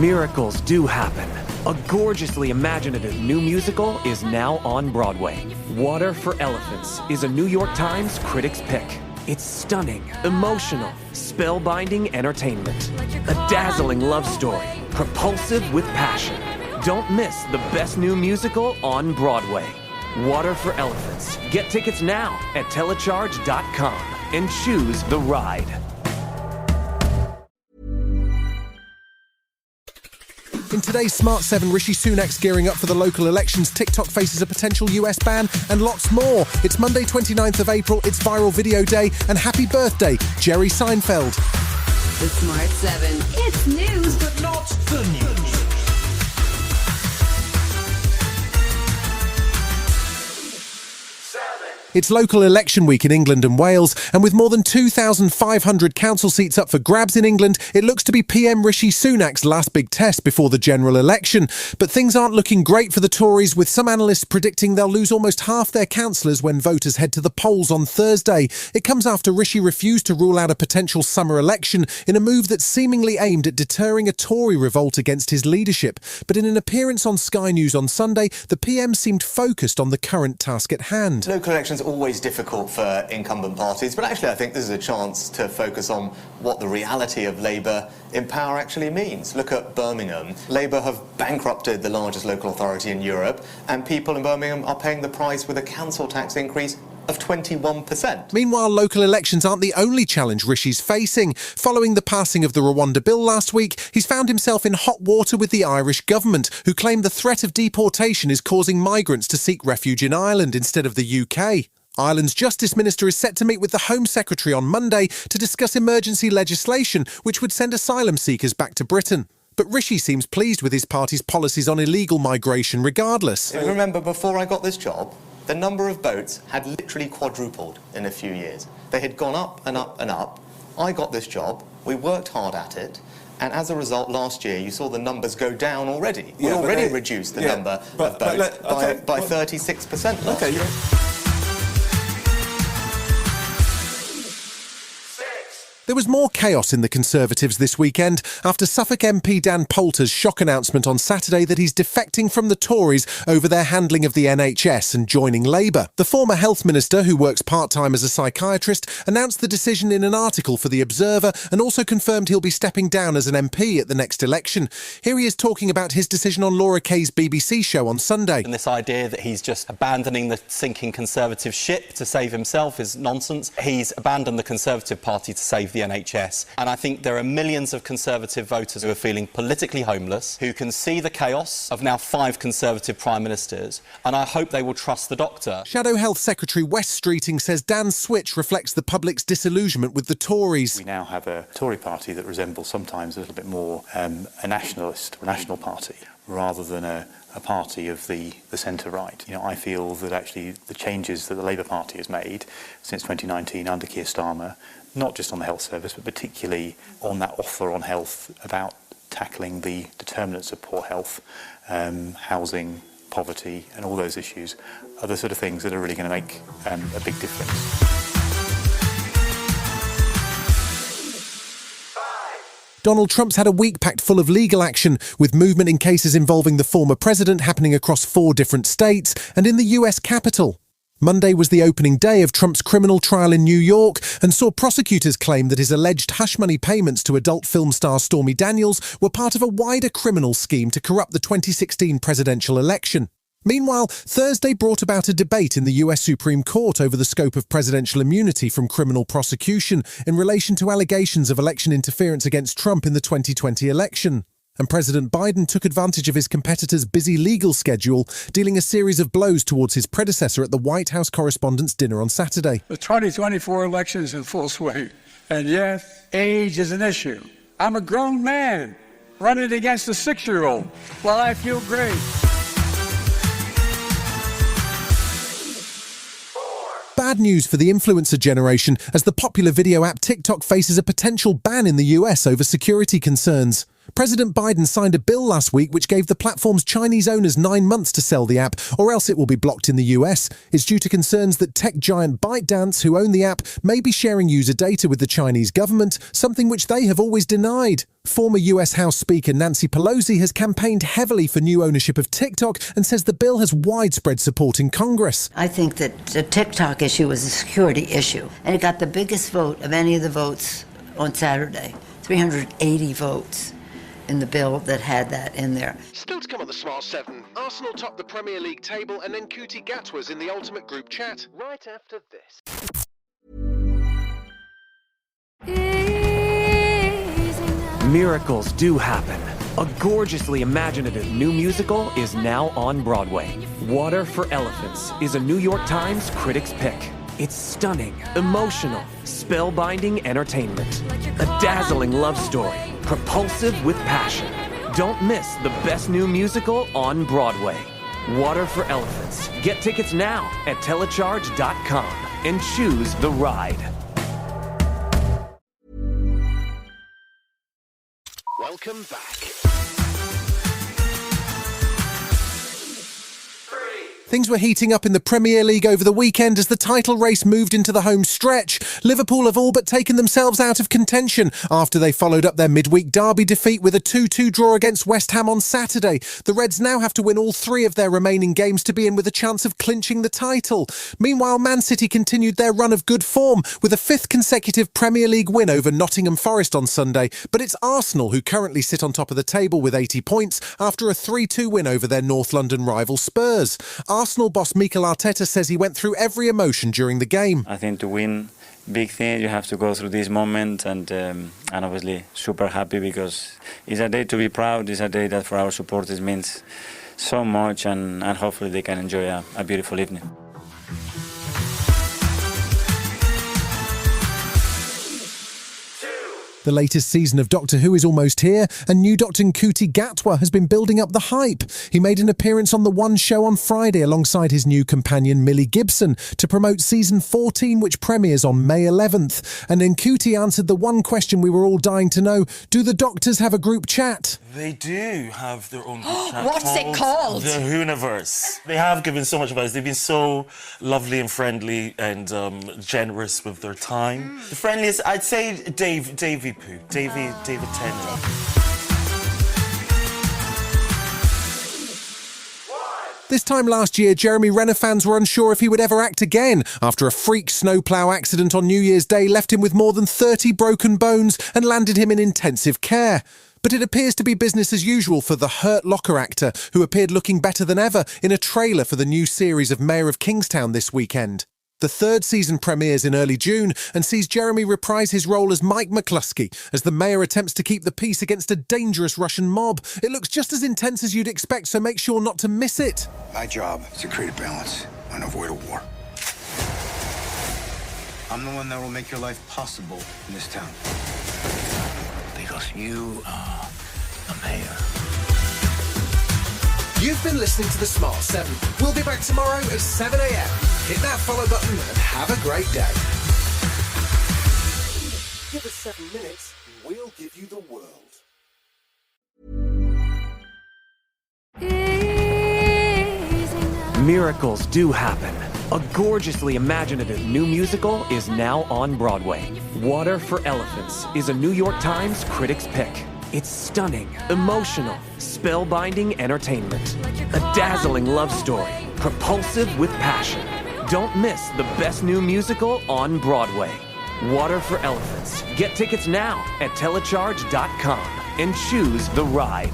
Miracles do happen. A gorgeously imaginative new musical is now on Broadway. Water for Elephants is a New York Times critic's pick. It's stunning, emotional, spellbinding entertainment. A dazzling love story, propulsive with passion. Don't miss the best new musical on Broadway. Water for Elephants. Get tickets now at telecharge.com and choose the ride. In today's Smart 7, Rishi Sunak's gearing up for the local elections, TikTok faces a potential US ban, and lots more. It's Monday 29th of April, it's Viral Video Day, and happy birthday, Jerry Seinfeld. The Smart 7. It's news, but not the news. It's local election week in England and Wales, and with more than 2,500 council seats up for grabs in England, it looks to be PM Rishi Sunak's last big test before the general election. But things aren't looking great for the Tories, with some analysts predicting they'll lose almost half their councillors when voters head to the polls on Thursday. It comes after Rishi refused to rule out a potential summer election in a move that's seemingly aimed at deterring a Tory revolt against his leadership. But in an appearance on Sky News on Sunday, the PM seemed focused on the current task at hand. Local elections always difficult for incumbent parties, but actually I think this is a chance to focus on what the reality of Labour in power actually means. Look at Birmingham. Labour have bankrupted the largest local authority in Europe, and people in Birmingham are paying the price with a council tax increase of 21%. Meanwhile, local elections aren't the only challenge Rishi's facing. Following the passing of the Rwanda bill last week, he's found himself in hot water with the Irish government, who claim the threat of deportation is causing migrants to seek refuge in Ireland instead of the UK. Ireland's Justice Minister is set to meet with the Home Secretary on Monday to discuss emergency legislation which would send asylum seekers back to Britain. But Rishi seems pleased with his party's policies on illegal migration regardless. Remember, before I got this job, the number of boats had literally quadrupled in a few years. They had gone up and up and up. I got this job, we worked hard at it, and as a result, last year, you saw the numbers go down already. We already reduced the number of boats by 36% last year. There was more chaos in the Conservatives this weekend after Suffolk MP Dan Poulter's shock announcement on Saturday that he's defecting from the Tories over their handling of the NHS and joining Labour. The former health minister, who works part-time as a psychiatrist, announced the decision in an article for The Observer and also confirmed he'll be stepping down as an MP at the next election. Here he is talking about his decision on Laura Kay's BBC show on Sunday. And this idea that he's just abandoning the sinking Conservative ship to save himself is nonsense. He's abandoned the Conservative Party to save the NHS. And I think there are millions of Conservative voters who are feeling politically homeless, who can see the chaos of now 5 Conservative Prime Ministers, and I hope they will trust the doctor. Shadow Health Secretary Wes Streeting says Dan's switch reflects the public's disillusionment with the Tories. We now have a Tory party that resembles sometimes a little bit more a nationalist or national party rather than a party of the centre-right. You know, I feel that actually the changes that the Labour Party has made since 2019 under Keir Starmer, not just on the health service, but particularly on that offer on health about tackling the determinants of poor health, housing, poverty, and all those issues, are the sort of things that are really going to make a big difference. Donald Trump's had a week packed full of legal action, with movement in cases involving the former president happening across 4 different states and in the US Capitol. Monday was the opening day of Trump's criminal trial in New York and saw prosecutors claim that his alleged hush money payments to adult film star Stormy Daniels were part of a wider criminal scheme to corrupt the 2016 presidential election. Meanwhile, Thursday brought about a debate in the US Supreme Court over the scope of presidential immunity from criminal prosecution in relation to allegations of election interference against Trump in the 2020 election. And President Biden took advantage of his competitor's busy legal schedule, dealing a series of blows towards his predecessor at the White House Correspondents' Dinner on Saturday. The 2024 election is in full swing, and yes, age is an issue. I'm a grown man running against a 6-year-old. Well, I feel great. Bad news for the influencer generation as the popular video app TikTok faces a potential ban in the US over security concerns. President Biden signed a bill last week which gave the platform's Chinese owners 9 months to sell the app, or else it will be blocked in the US. It's due to concerns that tech giant ByteDance, who own the app, may be sharing user data with the Chinese government, something which they have always denied. Former US House Speaker Nancy Pelosi has campaigned heavily for new ownership of TikTok and says the bill has widespread support in Congress. I think that the TikTok issue was a security issue, and it got the biggest vote of any of the votes on Saturday, 380 votes. In the bill that had that in there. Still to come on the Smart 7, Arsenal top the Premier League table and then Kuti Gatwa's in the ultimate group chat right after this. Miracles do happen. A gorgeously imaginative new musical is now on Broadway. Water for Elephants is a New York Times critics pick. It's stunning, emotional, spellbinding entertainment. A dazzling love story, propulsive with passion. Don't miss the best new musical on Broadway. Water for Elephants. Get tickets now at telecharge.com and choose the ride. Welcome back. Things were heating up in the Premier League over the weekend as the title race moved into the home stretch. Liverpool have all but taken themselves out of contention after they followed up their midweek derby defeat with a 2-2 draw against West Ham on Saturday. The Reds now have to win all 3 of their remaining games to be in with a chance of clinching the title. Meanwhile, Man City continued their run of good form with a 5th consecutive Premier League win over Nottingham Forest on Sunday. But it's Arsenal who currently sit on top of the table with 80 points after a 3-2 win over their North London rival Spurs. Arsenal boss Mikel Arteta says he went through every emotion during the game. I think to win big thing, you have to go through this moment, and obviously super happy because it's a day to be proud. It's a day that for our supporters means so much, and hopefully they can enjoy a beautiful evening. The latest season of Doctor Who is almost here, and new Doctor Kuti Gatwa has been building up the hype. He made an appearance on The One Show on Friday alongside his new companion Millie Gibson to promote season 14, which premieres on May 11th. And Kuti answered the one question we were all dying to know: do the Doctors have a group chat? They do have their own group chat. What's it called? The Whoniverse. They have given so much advice. They've been so lovely and friendly and generous with their time. The friendliest, I'd say, Davy Pooh. David Tennant. This time last year, Jeremy Renner fans were unsure if he would ever act again after a freak snowplough accident on New Year's Day left him with more than 30 broken bones and landed him in intensive care. But it appears to be business as usual for the Hurt Locker actor, who appeared looking better than ever in a trailer for the new series of Mayor of Kingstown this weekend. The 3rd season premieres in early June and sees Jeremy reprise his role as Mike McCluskey as the mayor attempts to keep the peace against a dangerous Russian mob. It looks just as intense as you'd expect, so make sure not to miss it. My job is to create a balance and avoid a war. I'm the one that will make your life possible in this town. Because you are the mayor. You've been listening to The Smart 7. We'll be back tomorrow at 7 a.m. Hit that follow button and have a great day. Give us 7 minutes and we'll give you the world. Miracles do happen. A gorgeously imaginative new musical is now on Broadway. Water for Elephants is a New York Times critics pick. It's stunning, emotional, spellbinding entertainment. A dazzling love story, propulsive with passion. Don't miss the best new musical on Broadway. Water for Elephants. Get tickets now at telecharge.com and choose the ride.